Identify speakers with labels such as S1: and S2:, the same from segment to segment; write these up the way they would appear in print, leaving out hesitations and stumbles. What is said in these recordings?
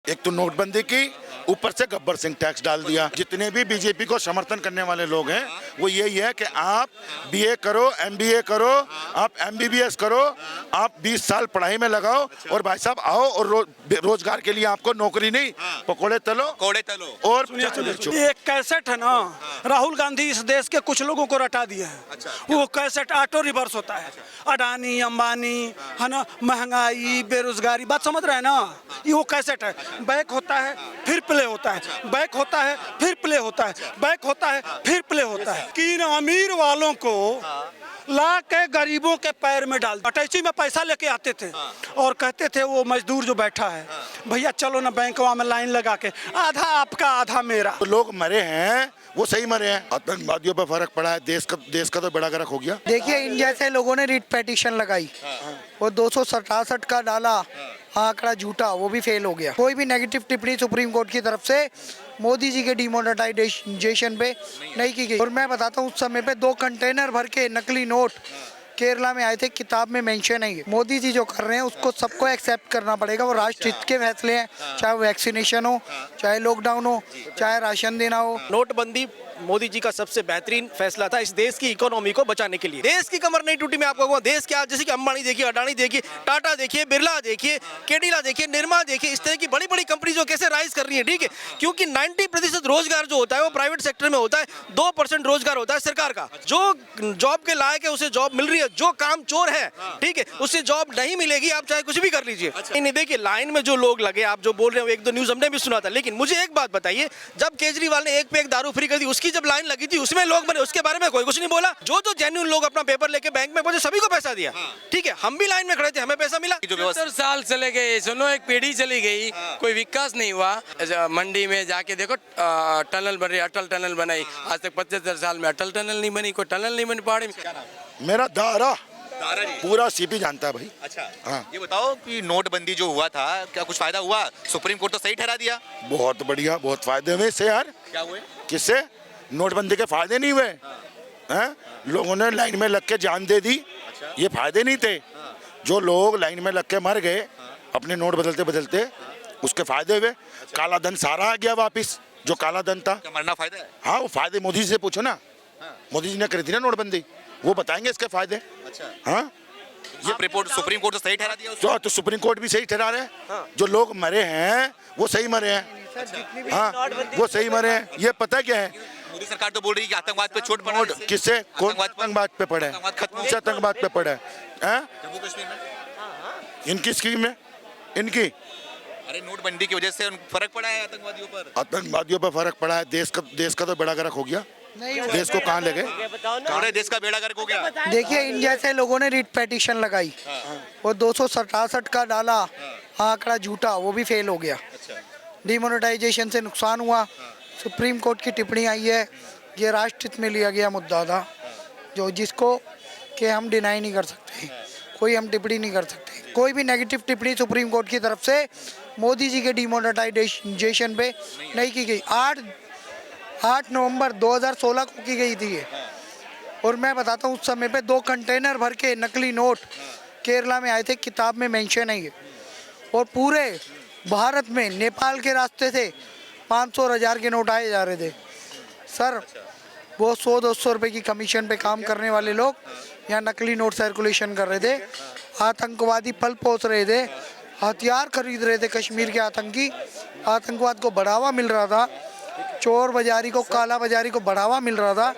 S1: एक तो नोटबंदी की, ऊपर से गब्बर सिंह टैक्स डाल दिया। जितने भी बीजेपी को समर्थन करने वाले लोग हैं वो यही है कि आप बीए करो, एमबीए करो, आप एमबीबीएस करो, आप 20 साल पढ़ाई में लगाओ और भाई साहब आओ और रोजगार के लिए आपको नौकरी नहीं, पकोड़े तलो और
S2: ये एक कैसेट है ना, राहुल गांधी इस देश के कुछ लोगों को रटा दिया है। वो कैसेट ऑटो रिवर्स होता है। अडानी, अंबानी, है ना, महंगाई, बेरोजगारी, बात समझ रहे हैं ना। ये वो कैसेट है, बैक होता है फिर प्ले होता है, बैक होता है फिर प्ले होता है, बैक होता है फिर प्ले होता है। कि इन अमीर वालों को ला के गरीबों के पैर में डाल, अटैची में पैसा लेके आते थे और कहते थे वो मजदूर जो बैठा है, भैया चलो ना बैंकवा में लाइन लगा के, आधा आपका आधा मेरा।
S1: तो लोग मरे हैं वो सही मरे हैं। आतंकवादियों पर फर्क पड़ा है, देश का तो बेड़ा गर्क हो गया।
S3: देखिए इन जैसे लोगों ने रिट पिटीशन लगाई, वो 267 का डाला आंकड़ा झूठा, वो भी फेल हो गया। कोई भी नेगेटिव टिप्पणी सुप्रीम कोर्ट की तरफ से मोदी जी के डिमोनेटाइजेशन पे नहीं की गई। और मैं बताता हूँ उस समय पे 2 कंटेनर भर के नकली नोट केरला में आए थे, किताब में मेंशन है। मोदी जी जो कर रहे हैं उसको सबको एक्सेप्ट करना पड़ेगा। वो राष्ट्र हित के फैसले हैं, चाहे वैक्सीनेशन हो, चाहे लॉकडाउन हो, चाहे राशन देना हो।
S4: नोटबंदी मोदी जी का सबसे बेहतरीन फैसला था इस देश की इकोनॉमी को बचाने के लिए। देश की कमर नहीं टूटी। मैं आपको कहूँ देश के, जैसे कि अंबानी देखिए, अडानी देखिए, टाटा देखिए, बिरला देखिए, केडिला देखिए, निर्मा देखिए, इस तरह की बड़ी बड़ी कंपनी जो कैसे राइज कर रही है, ठीक है। क्योंकि 90% रोजगार जो होता है वो प्राइवेट सेक्टर में होता है, 2% रोजगार होता है सरकार का। जो जॉब के लायक है उसे जॉब मिल रही है, जो काम चोर है, ठीक है, उससे जॉब नहीं मिलेगी, आप चाहे कुछ भी कर लीजिए। नहीं देखिए, लाइन में जो लोग लगे, आप जो बोल रहे हो, 1-2 न्यूज हमने भी सुना था। लेकिन मुझे एक बात बताइए, जब केजरीवाल ने 1 पे 1 दारू फ्री कर दी, उसकी जब लाइन लगी थी उसमें लोग बने, उसके बारे में कोई कुछ नहीं बोला। जो जेन्युइन लोग अपना पेपर लेके बैंक में पहुंचे, सभी को पैसा दिया, ठीक है। हम भी लाइन में खड़े थे, हमें पैसा मिला।
S5: 70 साल चले गए, सुनो, एक पीढ़ी चली गई, कोई विकास नहीं हुआ। मंडी में जाके देखो, टनल बन रही, अटल टनल बनाई, आज तक 75 साल में अटल टनल नहीं बनी, कोई टनल नहीं बनी पहाड़ी में।
S1: मेरा दारा पूरा सीपी जानता है भाई।
S6: अच्छा,
S1: हाँ।
S6: ये बताओ कि नोटबंदी जो हुआ था, क्या कुछ फायदा हुआ? सुप्रीम कोर्ट तो सही ठहरा दिया।
S1: बहुत बढ़िया, बहुत फायदे हुए इससे यार।
S6: क्या हुए?
S1: किससे? नोटबंदी के फायदे नहीं हुए हैं? लोगों ने लाइन में लग के जान दे दी, ये फायदे नहीं थे। जो लोग लाइन में लग के मर गए अपने नोट बदलते बदलते, उसके फायदे हुए। काला धन सारा आ गया वापिस, जो काला धन था।
S6: क्या मरना फायदा है?
S1: हाँ, वो फायदे मोदी जी से पूछो ना। मोदी जी ने करी थी ना नोटबंदी, वो बताएंगे इसके फायदे।
S6: अच्छा,
S1: हाँ,
S6: ये रिपोर्ट सुप्रीम कोर्ट तो सही ठहरा दिया उसने।
S1: तो सुप्रीम कोर्ट भी सही ठहरा रहे हैं। जो लोग मरे हैं वो सही मरे हैं। हाँ, वो सही मरे हैं। ये पता क्या है,
S6: मोदी सरकार तो बोल रही है कि आतंकवाद पे चोट पड़ा।
S1: किससे? कौन आतंकवाद पे पड़ा है? कौन से आतंकवाद पे पड़ा है?
S6: जम्मू कश्मीर में
S1: इनकी स्कीम में, इनकी।
S6: अरे नोटबंदी की वजह से फर्क पड़ा है आतंकवादियों पर।
S1: आतंकवादियों पर फर्क पड़ा है। देश का तो बेड़ा गर्क हो गया। देश को कहाँ ले गए?
S6: पूरे देश का बेड़ा गर्क हो गया।
S3: देखिए इन जैसे लोगों ने रिट पिटीशन लगाई, वो 267 का डाला आंकड़ा झूठा, वो भी फेल हो गया। डिमोनेटाइजेशन से नुकसान हुआ। सुप्रीम कोर्ट की टिप्पणी आई है, ये राष्ट्र हित में लिया गया मुद्दा था, जो जिसको कि हम डिनाई नहीं कर सकते, कोई हम टिप्पणी नहीं कर सकते। कोई भी नेगेटिव टिप्पणी सुप्रीम कोर्ट की तरफ से मोदी जी के डिमोनेटाइजेशन पे नहीं की गई। 8 नवंबर 2016 को की गई थी ये। और मैं बताता हूँ उस समय पे 2 कंटेनर भर के नकली नोट केरला में आए थे, किताब में मेंशन है ये। और पूरे भारत में नेपाल के रास्ते से 500 और 1000 के नोट आए जा रहे थे। सर, वो 100-200 रुपये की कमीशन पे काम करने वाले लोग यहाँ नकली नोट सर्कुलेशन कर रहे थे। आतंकवादी पल पोस रहे थे, हथियार खरीद रहे थे कश्मीर के आतंकी। आतंकवाद को बढ़ावा मिल रहा था, चोर बाजारी को, काला बाजारी को बढ़ावा मिल रहा था।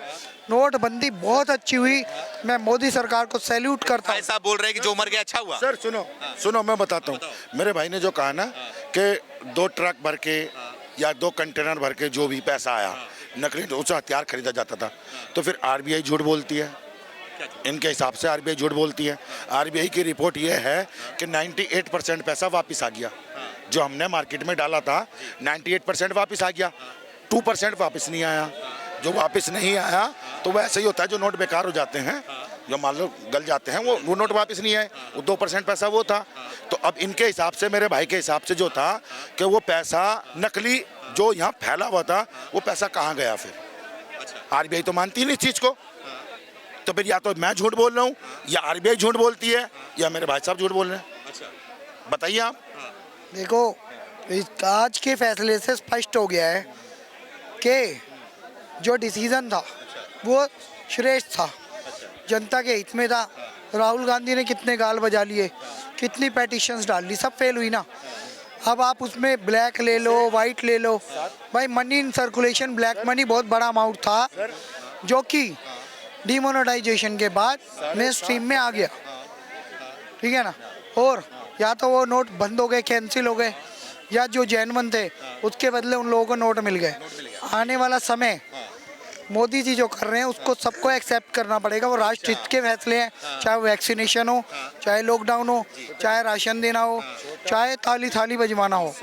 S3: नोटबंदी बहुत अच्छी हुई, मैं मोदी सरकार को सैल्यूट करता हूँ।
S6: ऐसा बोल रहे हैं कि जो मर गया अच्छा हुआ।
S1: सर सुनो, मैं बताता हूँ। मेरे भाई ने जो कहा ना कि 2 ट्रक भर के या 2 कंटेनर भर के जो भी पैसा आया नकली, उससे हथियार खरीदा जाता था। तो फिर आरबीआई झूठ बोलती है। इनके हिसाब से आरबीआई झूठ बोलती है। आरबीआई की रिपोर्ट ये है कि 98% पैसा वापस आ गया। जो हमने मार्केट में डाला था 98% वापस आ गया, 2% वापस नहीं आया। जो वापस नहीं आया तो वो ऐसे ही होता है, जो नोट बेकार हो जाते हैं, जो मान लो गल जाते हैं, वो नोट वापस नहीं आए। वो 2% पैसा वो था। तो अब इनके हिसाब से, मेरे भाई के हिसाब से जो था कि वो पैसा नकली जो यहाँ फैला हुआ था, वो पैसा कहाँ गया फिर? आरबीआई तो मानती नहीं इस चीज़ को। तो फिर या तो मैं झूठ बोल रहा हूँ, या आरबीआई झूठ बोलती है, या मेरे भाई साहब झूठ बोल रहे हैं। बताइए आप।
S3: देखो, आज के फैसले से स्पष्ट हो गया है कि जो डिसीजन था वो श्रेष्ठ था, जनता के हित में था। राहुल गांधी ने कितने गाल बजा लिए, कितनी पेटिशंस डाल ली, सब फेल हुई ना। अब आप उसमें ब्लैक ले लो, वाइट ले लो, भाई money in circulation, black money बहुत बड़ा अमाउंट था जो कि डिमोनेटाइजेशन के बाद मेन स्ट्रीम में आ गया, ठीक है ना। और या तो वो नोट बंद हो गए, कैंसिल हो गए, या जो जैनवन थे उसके बदले उन लोगों को नोट मिल गए। आने वाला समय मोदी जी जो कर रहे हैं उसको सबको एक्सेप्ट करना पड़ेगा। वो राष्ट्र हित के फैसले हैं, चाहे वैक्सीनेशन हो, चाहे लॉकडाउन हो, चाहे राशन देना हो, चाहे थाली थाली बजवाना हो।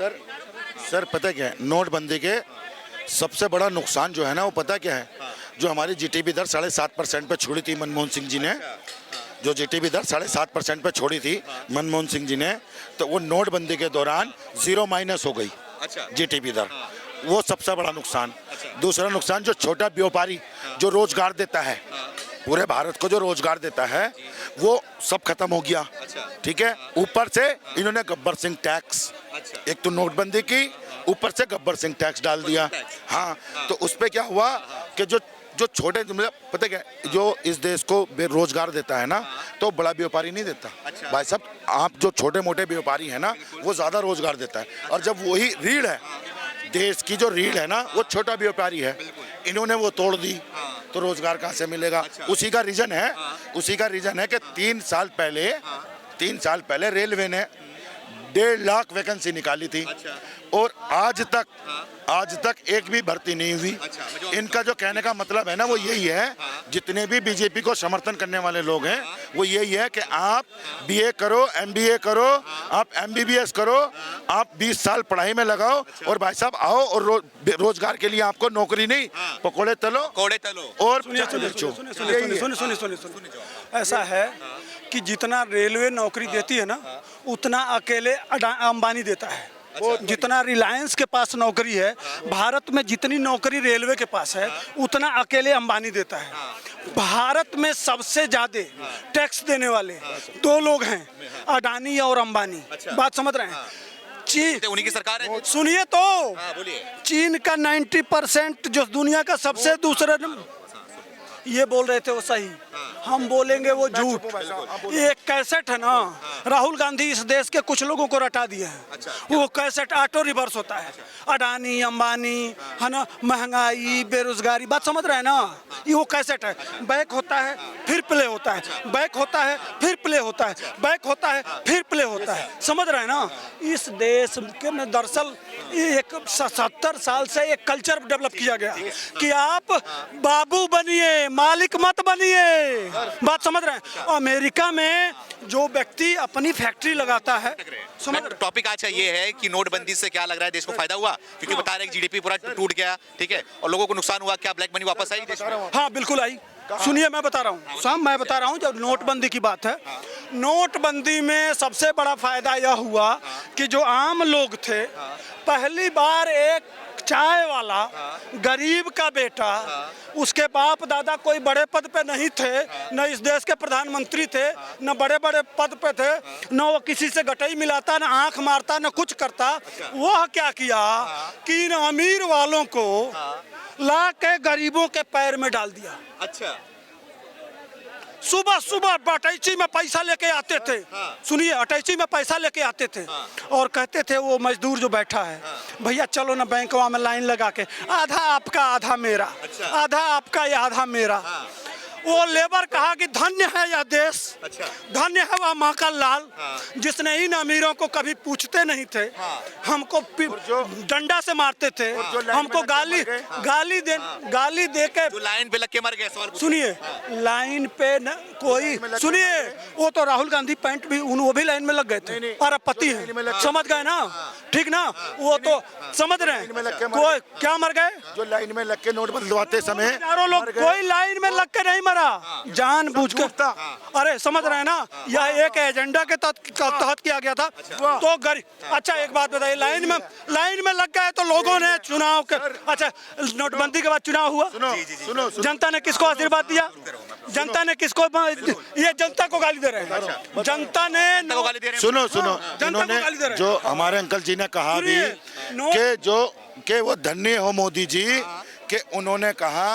S1: सर पता क्या है, नोटबंदी के सबसे बड़ा नुकसान जो है ना वो पता क्या है, जो हमारी जीटीपी दर 7.5% पे छोड़ी थी मनमोहन सिंह जी ने, जो जीटीपी दर 7.5% पे छोड़ी थी मनमोहन सिंह जी ने, तो वो नोटबंदी के दौरान 0- हो गई जीटीपी दर। वो सबसे बड़ा नुकसान। दूसरा नुकसान, जो छोटा व्यापारी जो रोजगार देता है, पूरे भारत को जो रोजगार देता है वो सब खत्म हो गया, ठीक है। ऊपर से इन्होंने गब्बर सिंह टैक्स, एक तो नोटबंदी की, ऊपर से गब्बर सिंह टैक्स डाल दिया। हाँ, तो उस पर क्या हुआ कि जो छोटे, मतलब पता क्या, जो इस देश को बेरोजगार देता है ना, तो बड़ा व्यापारी नहीं देता भाई साहब। आप जो छोटे मोटे व्यापारी है ना, वो ज्यादा रोजगार देता है। और जब वही रीढ़ है देश की, जो रीढ़ है ना, वो छोटा व्यापारी है, इन्होंने वो तोड़ दी, तो रोजगार कहाँ से मिलेगा। उसी का रीजन है कि 3 साल पहले रेलवे ने 1.5 लाख वैकेंसी निकाली थी, और आज तक एक भी भर्ती नहीं हुई। इनका जो कहने का मतलब है ना, वो यही है, जितने भी बीजेपी को समर्थन करने वाले लोग हैं, वो यही है कि आप बीए करो, एमबीए करो, आप एमबीबीएस करो, आप 20 साल पढ़ाई में लगाओ, और भाई साहब आओ, और रोजगार के लिए आपको नौकरी नहीं, पकोड़े तलो और
S2: सुनिए। ऐसा है कि जितना रेलवे नौकरी देती है ना, उतना अकेले अंबानी देता है। जितना रिलायंस के पास नौकरी है, भारत में जितनी नौकरी रेलवे के पास है, उतना अकेले अंबानी देता है। भारत में सबसे ज्यादा टैक्स देने वाले 2 लोग हैं, अडानी और अंबानी। बात समझ रहे हैं? चीन,
S6: उन्हीं की सरकार है।
S2: सुनिए तो, चीन का 90% जो दुनिया का सबसे दूसरा, ये बोल रहे थे वो सही, हम बोलेंगे वो झूठ। ये कैसेट है ना, राहुल गांधी इस देश के कुछ लोगों को रटा दिए हैं। वो कैसेट ऑटो रिवर्स होता है। अडानी, अंबानी, है ना, महंगाई, बेरोजगारी, बात समझ रहे हैं ना। ये वो कैसेट है, बैक होता है फिर प्ले होता है, बैक होता है फिर प्ले होता है, बैक होता है फिर प्ले होता है, समझ रहे हैं ना। इस देश के में दरअसल एक 70 साल से एक कल्चर डेवलप किया गया कि आप बाबू बनिए, मालिक मत बनिए। बात समझ रहे हैं? अमेरिका में जो व्यक्ति अपनी फैक्ट्री लगाता है, समझ रहे?
S6: टॉपिक आज ये है कि नोटबंदी से क्या लग रहा है, देश को फायदा हुआ? क्योंकि बता रहे हैं जीडीपी पूरा टूट गया, ठीक है, और लोगों को नुकसान हुआ। क्या ब्लैक मनी वापस आई देश में?
S2: हाँ बिल्कुल आई। सुनिए, मैं बता रहा हूँ, जब नोटबंदी की बात है, नोटबंदी में सबसे बड़ा फायदा यह हुआ कि जो आम लोग थे, पहली बार एक चाय वाला, गरीब का बेटा, उसके बाप दादा कोई बड़े पद पे नहीं थे, न इस देश के प्रधानमंत्री थे, न बड़े बड़े पद पे थे, न वो किसी से गटई मिलाता, न आंख मारता, न कुछ करता। वह क्या किया कि इन अमीर वालों को ला के गरीबों के पैर में डाल दिया।
S6: अच्छा,
S2: सुबह सुबह अटैची में पैसा लेके आते थे। सुनिए, अटैची में पैसा लेके आते थे और कहते थे वो मजदूर जो बैठा है, भैया चलो ना बैंकवा में लाइन लगा के, आधा आपका आधा मेरा, आधा आपका या आधा मेरा। वो लेबर कहा कि धन्य है यह देश, धन्य है वह महाकाल लाल, जिसने इन अमीरों को कभी पूछते नहीं थे, हमको डंडा से मारते थे, हमको गाली दे के
S6: लाइन पे लग के मर गए।
S2: सुनिए, लाइन पे न कोई, सुनिए, वो तो राहुल गांधी पैंट भी वो भी लाइन में लग गए थे, और पति है, समझ गए ना, ठीक ना। वो तो समझ रहे हैं, कोई क्या मर गए,
S1: जो लाइन में लग के नोट बदलवाते समय
S2: लोग कोई लाइन में लग के नहीं मरा, जानबूझ के। अरे समझ रहे हैं ना, यह एक एजेंडा के तहत किया गया था। तो गरीब, अच्छा एक बात बताइए, लाइन में लग गए तो लोगों ने चुनाव के, अच्छा नोटबंदी के बाद चुनाव हुआ,
S1: सुनो
S2: जनता ने किसको आशीर्वाद दिया? जनता ने किसको? ये जनता को गाली दे रहे हैं, जनता ने
S6: गाली दे रहे हैं।
S1: सुनो
S2: जनता को गाली दे रहे
S1: इन्होंने
S2: हैं।
S1: जो हमारे अंकल जी ने कहा भी
S2: सुनिए,
S1: कि वो धन्य हो मोदी जी कि उन्होंने कहा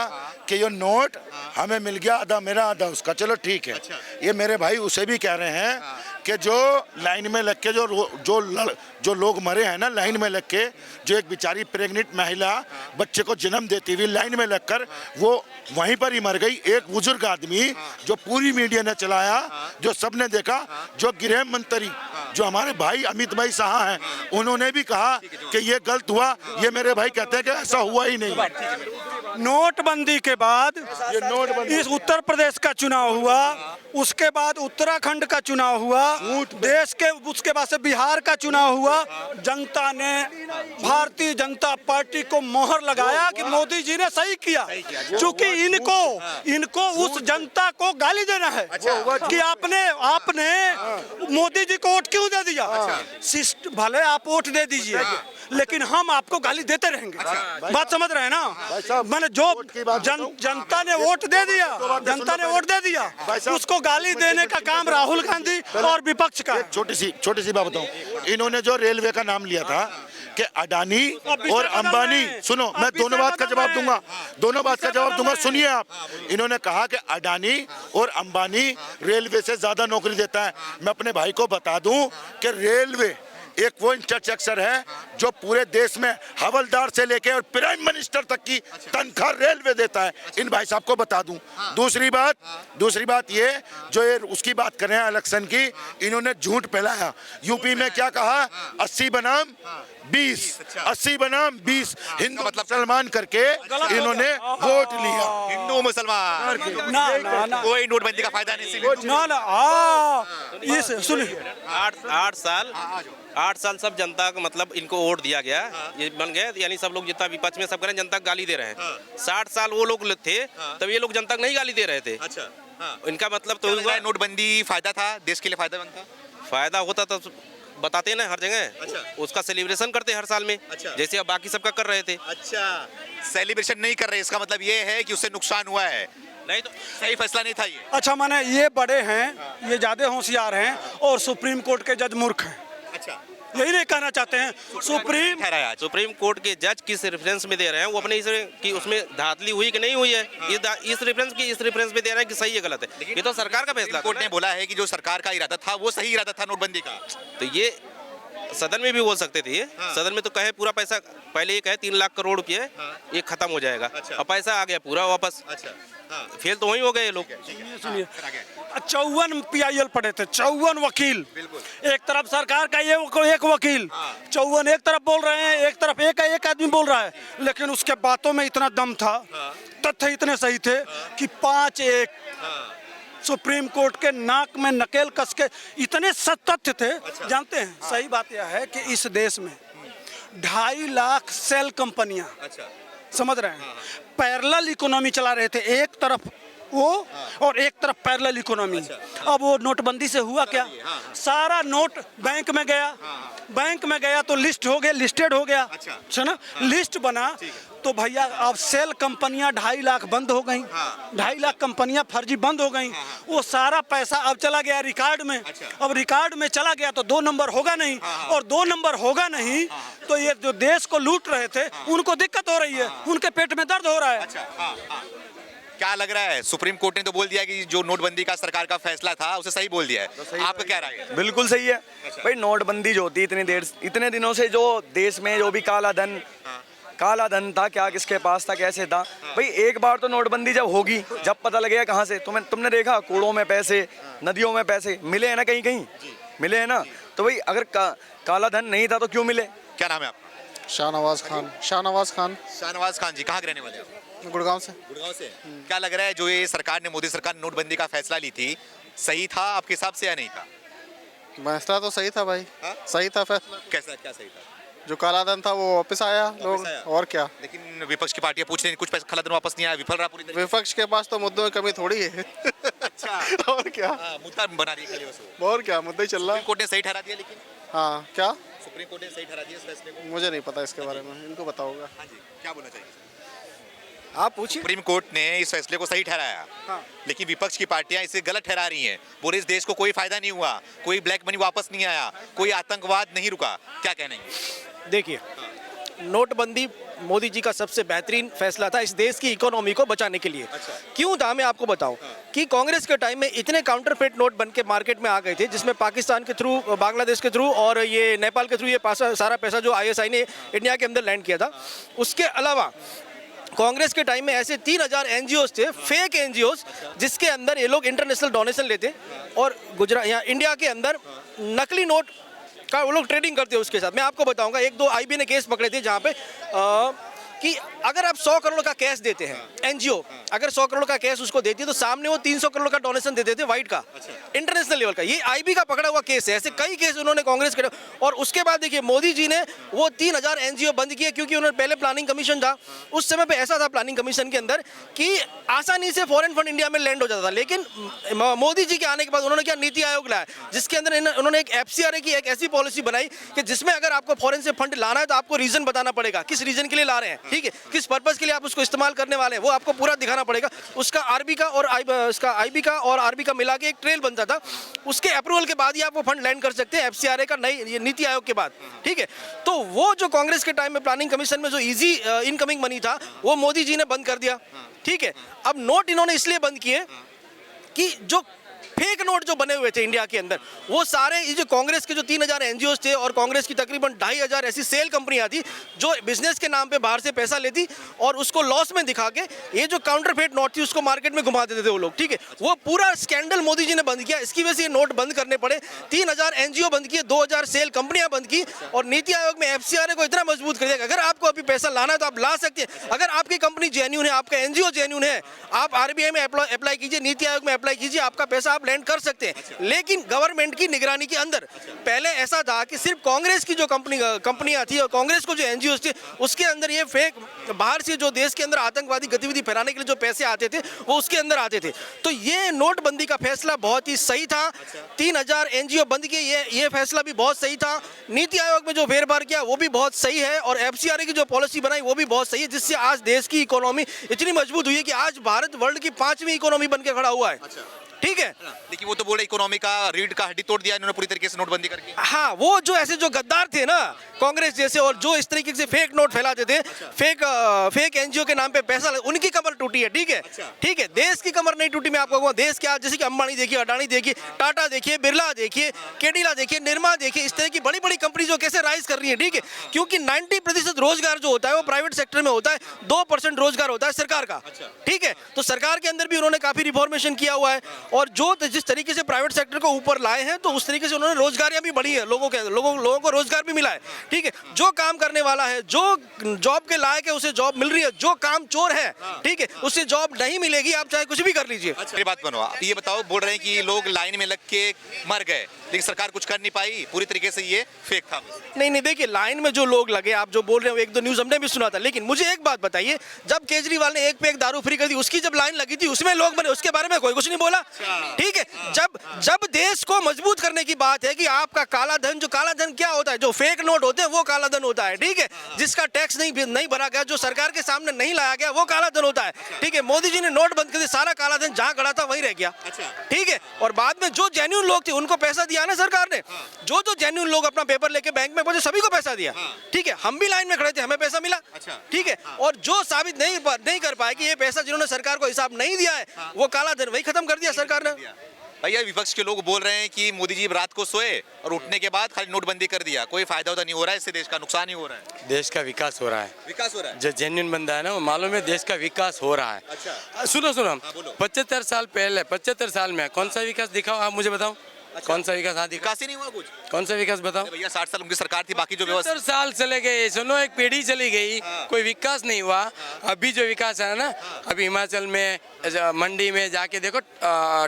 S1: कि ये नोट हमें मिल गया, आधा मेरा आधा उसका, चलो ठीक है। ये मेरे भाई उसे भी कह रहे हैं कि जो लाइन में लग के जो लोग मरे हैं ना लाइन में लग के, जो एक बेचारी प्रेग्नेंट महिला बच्चे को जन्म देती हुई लाइन में लगकर वो वहीं पर ही मर गई। एक बुजुर्ग आदमी जो पूरी मीडिया ने चलाया, जो सबने देखा, जो गृह मंत्री जो हमारे भाई अमित भाई शाह हैं, उन्होंने भी कहा कि ये गलत हुआ। ये मेरे भाई कहते हैं कि ऐसा हुआ ही नहीं।
S2: नोटबंदी के बाद
S1: ये नोटबंदी
S2: इस उत्तर प्रदेश का चुनाव हुआ, उसके बाद उत्तराखंड का चुनाव हुआ, देश के उसके बाद से बिहार का चुनाव हुआ। जनता ने भारतीय जनता पार्टी को मोहर लगाया कि मोदी जी ने सही किया, क्योंकि इनको उस जनता को गाली देना है कि आपने मोदी जी को वोट क्यों दे दिया। भले आप वोट दे दीजिए, लेकिन हम आपको गाली देते रहेंगे। बात समझ रहे हैं ना? मैंने जो जनता ने वोट दे दिया, उसको गाली देने का काम राहुल गांधी और विपक्ष का।
S1: छोटी सी बात बताऊं, इन्होंने जो रेलवे का नाम लिया था कि अडानी और अंबानी, सुनो मैं दोनों बात का जवाब दूंगा, सुनिए आप। इन्होंने कहा कि अडानी और अंबानी रेलवे से ज्यादा नौकरी देता है। मैं अपने भाई को बता दूं कि रेलवे एक वो इंफ्रास्ट्रक्चर है जो पूरे देश में हवलदार से लेके और प्राइम मिनिस्टर तक की तनख्वाह रेलवे देता है। इन भाई साहब को बता दूं। दूसरी बात ये जो ये उसकी बात कर रहे हैं इलेक्शन की, इन्होंने झूठ फैलाया। यूपी में क्या कहा? 80 बनाम 20 हिंदू मुसलमान करके इन्होंने वोट लिया।
S6: हिंदू मुसलमान
S2: ना
S6: कोई नोटबंदी का फायदा नहीं।
S2: ये सुनिए,
S7: 8 साल सब जनता को मतलब इनको वोट दिया गया, ये बन गए, यानी सब लोग जितना विपक्ष में सब करें जनता को गाली दे रहे हैं। 60 साल वो लोग थे, तब ये लोग जनता को नहीं गाली दे रहे थे। इनका मतलब तो हुआ
S6: नोटबंदी फायदा था, देश के लिए फायदेमंद था।
S7: फायदा होता तो बताते ना हर जगह। उसका सेलिब्रेशन करते हर साल में, जैसे अब बाकी सबका कर रहे थे।
S6: सेलिब्रेशन नहीं कर रहे, इसका मतलब ये है कि उससे नुकसान हुआ है, नहीं तो सही फैसला नहीं था ये।
S2: अच्छा माने ये बड़े हैं, ये ज्यादा होशियार हैं और सुप्रीम कोर्ट के जज मूर्ख हैं।
S6: अच्छा,
S2: यही नहीं कहना चाहते हैं।
S7: सुप्रीम कोर्ट के जज किस रेफरेंस में दे रहे हैं, वो अपने कि उसमें धांधली हुई कि नहीं हुई है, इस रेफरेंस में दे रहे हैं कि सही है गलत है। ये तो सरकार का फैसला।
S6: कोर्ट ने बोला है कि जो सरकार का इरादा था वो सही इरादा था नोटबंदी का।
S7: तो ये सदन में भी बोल सकते थे। सदन में तो कहे पूरा पैसा, पहले ये कहे 3 लाख करोड़ रुपए ये खत्म हो जाएगा, अब पैसा आ गया पूरा वापस। फेल तो वही हो गए ये लोग।
S2: सुनिए, 54 PIL पढ़े थे, 54 वकील, एक तरफ सरकार का ये एक वकील, 54 एक तरफ बोल रहे हैं, एक तरफ एक आदमी बोल रहा है, लेकिन उसके बातों में इतना दम था, तथ्य इतने सही थे कि 5-1 सुप्रीम कोर्ट के नाक में नकेल कस के इतने तथ्य थे। जानते हैं, सही बात यह है कि इस देश में 2.5 लाख सेल कंपनियां, समझ रहे हैं, पैरेलल इकोनॉमी चला रहे थे। एक तरफ वो और एक तरफ पैरेलल इकोनॉमी। अब वो नोटबंदी से हुआ क्या? सारा नोट बैंक में गया तो लिस्टेड हो गया, ना लिस्ट बना तो भैया अब सेल कंपनियां 2.5 लाख बंद हो गई, 2.5 लाख कंपनियां फर्जी बंद हो गई। वो सारा पैसा अब चला गया रिकॉर्ड में। अब रिकॉर्ड में चला गया तो 2 नंबर होगा नहीं, और 2 नंबर होगा नहीं तो ये जो देश को लूट रहे थे उनको दिक्कत हो रही है, उनके पेट में दर्द हो रहा है।
S6: क्या लग रहा है? सुप्रीम कोर्ट ने तो बोल दिया कि जो नोटबंदी का सरकार का फैसला था उसे सही बोल दिया है, आपका क्या राय है?
S8: बिल्कुल सही है भाई। नोटबंदी जो होती इतने दिनों से जो देश में जो भी काला धन था, क्या किसके पास था, कैसे था भाई, एक बार तो नोटबंदी जब होगी, जब पता लगेगा कहाँ से। तुमने देखा कूड़ों में पैसे, नदियों में पैसे मिले हैं ना, कहीं मिले हैं ना। तो भाई अगर काला धन नहीं था तो क्यों मिले?
S6: क्या नाम है आपका?
S9: शाहनवाज खान
S6: जी, कहाँ के रहने वाले हैं?
S9: गुड़गांव से।
S6: क्या लग रहा है जो ये सरकार ने, मोदी सरकार ने नोटबंदी का फैसला ली थी, सही था आपके हिसाब से या नहीं था?
S9: फैसला तो सही था भाई। सही था फैसला।
S6: क्या सही था?
S9: जो काला धन था वो वापस आया लोग
S6: आया।
S9: और क्या।
S6: लेकिन विपक्ष की पार्टियां पूछ रही हैं, कुछ पैसा काला धन वापस नहीं आया, विफल रहा पूरी तरीके
S9: विपक्ष के पास तो मुद्दों में कमी थोड़ी है।
S6: अच्छा।
S9: और क्या।
S6: से। मुद्दा बना रही है खाली बस वो।
S9: और क्या, मुद्दा ही चल रहा
S6: सुप्रीम
S9: है।
S6: कोर्ट ने सही ठहरा दिया, लेकिन
S9: हाँ क्या,
S6: सुप्रीम कोर्ट ने सही ठहरा दिया इस फैसले को।
S9: मुझे नहीं पता इसके बारे में, इनको पता होगा।
S6: हाँ जी, क्या बोलना चाहिए?
S4: आप पूछिए।
S6: सुप्रीम कोर्ट ने इस फैसले को सही ठहराया, लेकिन विपक्ष की पार्टियां इसे गलत ठहरा रही हैं। पूरे इस देश को कोई फायदा नहीं हुआ, कोई ब्लैक मनी वापस नहीं आया, कोई आतंकवाद नहीं रुका। क्या कहना है?
S4: देखिए, नोटबंदी मोदी जी का सबसे बेहतरीन फैसला था इस देश की इकोनॉमी को बचाने के लिए। क्यों था, मैं आपको बताऊं कि कांग्रेस के टाइम में इतने काउंटरफेट नोट बन के मार्केट में आ गए थे, जिसमें पाकिस्तान के थ्रू, बांग्लादेश के थ्रू और ये नेपाल के थ्रू ये सारा पैसा जो आईएसआई ने इंडिया के अंदर लैंड किया था। उसके अलावा कांग्रेस के टाइम में ऐसे 3000 एनजीओ थे, फेक एनजीओ, जिसके अंदर ये लोग इंटरनेशनल डोनेशन लेते और गुजरात यहाँ इंडिया के अंदर नकली नोट का वो लोग ट्रेडिंग करते हैं उसके साथ। मैं आपको बताऊंगा, 1-2 आईबी ने केस पकड़े थे जहाँ पे कि अगर आप 100 करोड़ का कैश देते हैं, एनजीओ अगर 100 करोड़ का कैश उसको देती है तो सामने वो 300 करोड़ का डोनेशन देते थे वाइट का, इंटरनेशनल लेवल का। ये आईबी का पकड़ा हुआ केस है। ऐसे कई केस उन्होंने कांग्रेस के। और उसके बाद देखिए, मोदी जी ने वो 3000 एनजीओ बंद किए, क्योंकि उन्होंने पहले प्लानिंग कमीशन था। उस समय पे ऐसा था प्लानिंग कमीशन के अंदर कि आसानी से फॉरेन फंड इंडिया में लैंड हो जाता था। लेकिन मोदी जी के आने के बाद उन्होंने क्या नीति आयोग लाया, जिसके अंदर उन्होंने एक FCRA की एक ऐसी पॉलिसी बनाई कि जिसमें अगर आपको फॉरेन से फंड लाना है तो आपको रीजन बताना पड़ेगा, किस रीजन के लिए ला रहे हैं, ठीक है, किस पर्पस के लिए आप उसको इस्तेमाल करने वाले हैं, वो आपको पूरा दिखाना पड़ेगा। उसका आरबी का और इसका आईबी का और आरबी का मिला के एक ट्रेल बनता था। उसके अप्रूवल के बाद ही आप वो फंड लैंड कर सकते हैं, FCRA का नई नीति आयोग के बाद, ठीक है। तो वो जो कांग्रेस के टाइम में प्लानिंग कमीशन में जो इजी इनकमिंग मनी था, वो मोदी जी ने बंद कर दिया, ठीक है। अब नोट इन्होंने इसलिए बंद किए कि जो फेक नोट जो बने हुए थे इंडिया के अंदर, वो सारे ये जो कांग्रेस के जो 3000 एनजीओ थे और कांग्रेस की तकरीबन 2500 ऐसी सेल कंपनियां थी जो बिजनेस के नाम पे बाहर से पैसा लेती और उसको लॉस में दिखा के ये जो काउंटरफेट नोट थी उसको मार्केट में घुमा देते थे वो लोग, ठीक है। वो पूरा स्कैंडल मोदी जी ने बंद किया। इसकी वजह से ये नोट बंद करने पड़े। 3000 एनजीओ बंद किए, 2000 सेल कंपनियां बंद की और नीति आयोग में FCRA को इतना मजबूत कर दिया कि अगर आपको अभी पैसा लाना है तो आप ला सकते हैं। अगर आपकी कंपनी जेन्युइन है, आपका एनजीओ जेन्युइन है, आप RBI में अप्लाई कीजिए, नीति आयोग में अप्लाई कीजिए, आपका पैसा आप लैंड कर सकते हैं। लेकिन गवर्नमेंट की निगरानी के अंदर पहले ऐसा था कि सिर्फ कांग्रेस की जो कंपनियां थी और कांग्रेस को जो एनजीओ थे उसके अंदर ये फेक बाहर से जो देश के अंदर आतंकवादी गतिविधि फैलाने के लिए जो पैसे आते थे वो उसके अंदर आते थे। तो ये नोटबंदी का फैसला बहुत ही सही था। 3000 एनजीओ बंद किए, ये फैसला भी बहुत सही था। नीति आयोग में जो फेरफार किया वो भी बहुत सही है और FCRA की जो पॉलिसी बनाई वो भी बहुत सही है, जिससे आज देश की इकोनॉमी इतनी मजबूत हुई है कि आज भारत वर्ल्ड की 5वीं इकोनॉमी बन के खड़ा हुआ है, ठीक है।
S6: लेकिन वो तो बोले इकोनॉमी का रीढ़ का हड्डी तोड़ दिया इन्होंने पूरी तरीके से नोटबंदी करके।
S4: हाँ, वो जो ऐसे जो गद्दार थे ना कांग्रेस जैसे और जो इस तरीके से फेक नोट फैलाते थे, फेक एनजीओ के नाम पे पैसा उनकी कमर टूटी है, ठीक है, ठीक है। देश की कमर नहीं टूटी। मैं आपको कहूँगा देश क्या, जैसे कि अंबानी देखिए, अडानी देखिए, टाटा देखिए, बिरला देखिए, केडिला देखिए, निर्मा देखिए, इस तरह की बड़ी बड़ी कंपनी जो कैसे राइज कर रही है, ठीक है। क्योंकि 90% रोजगार जो होता है वो प्राइवेट सेक्टर में होता है, 2% रोजगार होता है सरकार का, ठीक है। तो सरकार के अंदर भी उन्होंने काफी रिफॉर्मेशन किया हुआ है और जो जिस तरीके से प्राइवेट सेक्टर को ऊपर लाए हैं तो उस तरीके से उन्होंने रोजगारियां भी बढ़ी है, लोगों को रोजगार भी मिला है, ठीक है। जो काम करने वाला है, जो जॉब के लायक है उसे जॉब मिल रही है, जो काम चोर है, ठीक है, उसे जॉब नहीं मिलेगी, आप चाहे कुछ भी कर लीजिए।
S6: मेरी बात बनो, आप ये बताओ, बोल रहे हैं कि लोग लाइन में लग के मर गए लेकिन सरकार कुछ कर नहीं पाई, पूरी तरीके से ये फेक था।
S4: नहीं, देखिए, लाइन में जो लोग लगे, आप जो बोल रहे हो, 1-2 न्यूज हमने भी सुना था, लेकिन मुझे एक बात बताइए, जब केजरीवाल ने एक पे एक दारू फ्री कर दी, उसकी जब लाइन लगी थी उसमें लोग बने, उसके बारे में कोई कुछ नहीं बोला, ठीक है। जब देश को मजबूत करने की बात है कि आपका काला धन, जो काला धन क्या होता है, जो फेक नोट होते हैं वो काला धन होता है, ठीक है। जिसका टैक्स नहीं भरा गया, जो सरकार के सामने नहीं लाया गया, वो काला धन होता है, ठीक है। मोदी जी ने नोट बंद कर दिया, सारा काला धन जहां खड़ा था वहीं रह गया, ठीक है। और बाद में जो जेन्युइन लोग थे उनको पैसा दिया ना सरकार ने, जो जेन्युइन लोग अपना पेपर लेके बैंक में पहुंचे सभी को पैसा दिया, ठीक है। हम भी लाइन में खड़े थे, हमें पैसा मिला, ठीक है। और जो साबित नहीं कर पाए कि ये पैसा जिन्होंने सरकार को हिसाब नहीं दिया है वो काला धन वही खत्म कर दिया सरकार ने।
S6: भैया, विपक्ष के लोग बोल रहे हैं कि मोदी जी रात को सोए और उठने के बाद खाली नोटबंदी कर दिया, कोई फायदा होता नहीं हो रहा है, इससे देश का नुकसान ही हो रहा है।
S5: देश का विकास हो रहा है,
S6: विकास हो रहा है।
S5: जो जेन्युइन बंदा है ना वो मालूम है देश का विकास हो रहा है।
S6: अच्छा,
S5: सुनो 75 साल पहले, 75 साल में कौन सा विकास दिखाओ आप मुझे बताओ। कौन सा विकास? हाँ,
S6: विकास ही नहीं हुआ कुछ।
S5: कौन सा विकास बताओ?
S6: भैया 60 साल उनकी सरकार थी, बाकी जो व्यवस्था
S5: 70 साल चले गए, सुनो एक पीढ़ी चली गई, कोई विकास नहीं हुआ। अभी जो विकास है ना, अभी हिमाचल में मंडी में जाके देखो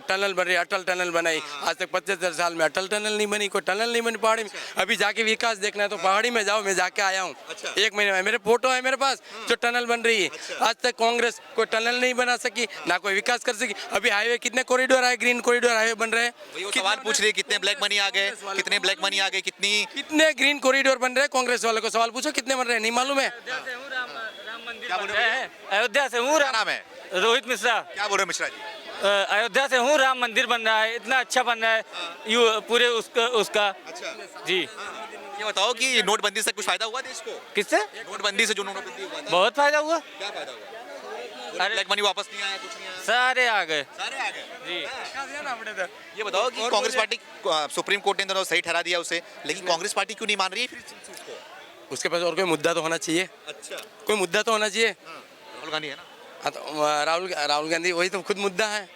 S5: टनल बन रही, अटल टनल बनाई। आज तक 75 साल में अटल टनल नहीं बनी, कोई टनल नहीं बनी पहाड़ी में। अभी जाके विकास देखना है तो पहाड़ी में जाओ, मैं जाके आया हूँ 1 महीने में, मेरे फोटो है मेरे पास जो टनल बन रही है। आज तक कांग्रेस कोई टनल नहीं बना सकी, ना कोई विकास कर सकी। अभी हाईवे कितने कॉरिडोर आए, ग्रीन कॉरिडोर हाईवे बन रहे हैं।
S6: वो सवाल पूछ रही है कितने ब्लैक मनी आ गए, कितने ब्लैक मनी आ गए,
S5: कितने ग्रीन कॉरिडोर बन रहे हैं? कांग्रेस वाले को सवाल पूछो कितने बन रहे हैं, नहीं मालूम है।
S10: अयोध्या से हूँ।
S6: क्या नाम है?
S10: रोहित मिश्रा।
S6: क्या बोल रहे हैं मिश्रा जी?
S10: अयोध्या से हूँ। राम मंदिर बन रहा है, इतना अच्छा बन रहा है पूरे उसका जी।
S6: ये बताओ कि नोटबंदी से कुछ फायदा हुआ देश को?
S10: किससे?
S6: नोटबंदी से जो नोटबंदी हुआ था,
S10: बहुत फायदा हुआ।
S6: क्या फायदा हुआ? अरे ब्लैक मनी वापस नहीं आया, कुछ नहीं आया,
S10: सारे आ गए
S6: सारे आ गए
S10: जी।
S6: ये बताओ कि कांग्रेस पार्टी सुप्रीम कोर्ट ने दोनों सही ठहरा दिया उसे, लेकिन कांग्रेस पार्टी क्यों नहीं मान रही है फिर इस चीज को?
S5: उसके पास और कोई मुद्दा तो होना चाहिए।
S6: अच्छा,
S5: कोई मुद्दा तो होना चाहिए।
S6: राहुल गांधी है ना?
S5: हाँ, तो राहुल गांधी वही तो खुद मुद्दा है,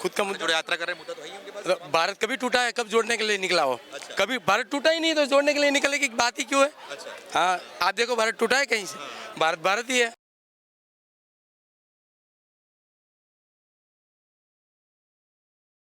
S5: खुद का मुद्दा।
S6: जो यात्रा कर रहे हैं, मुद्दा तो है ही उनके पास।
S5: भारत कभी टूटा है? कब जोड़ने के लिए निकला हो? कभी भारत टूटा ही नहीं, तो जोड़ने के लिए निकलने की बात ही क्यों है? हाँ, आप देखो भारत टूटा है कहीं से? भारत भारत ही है।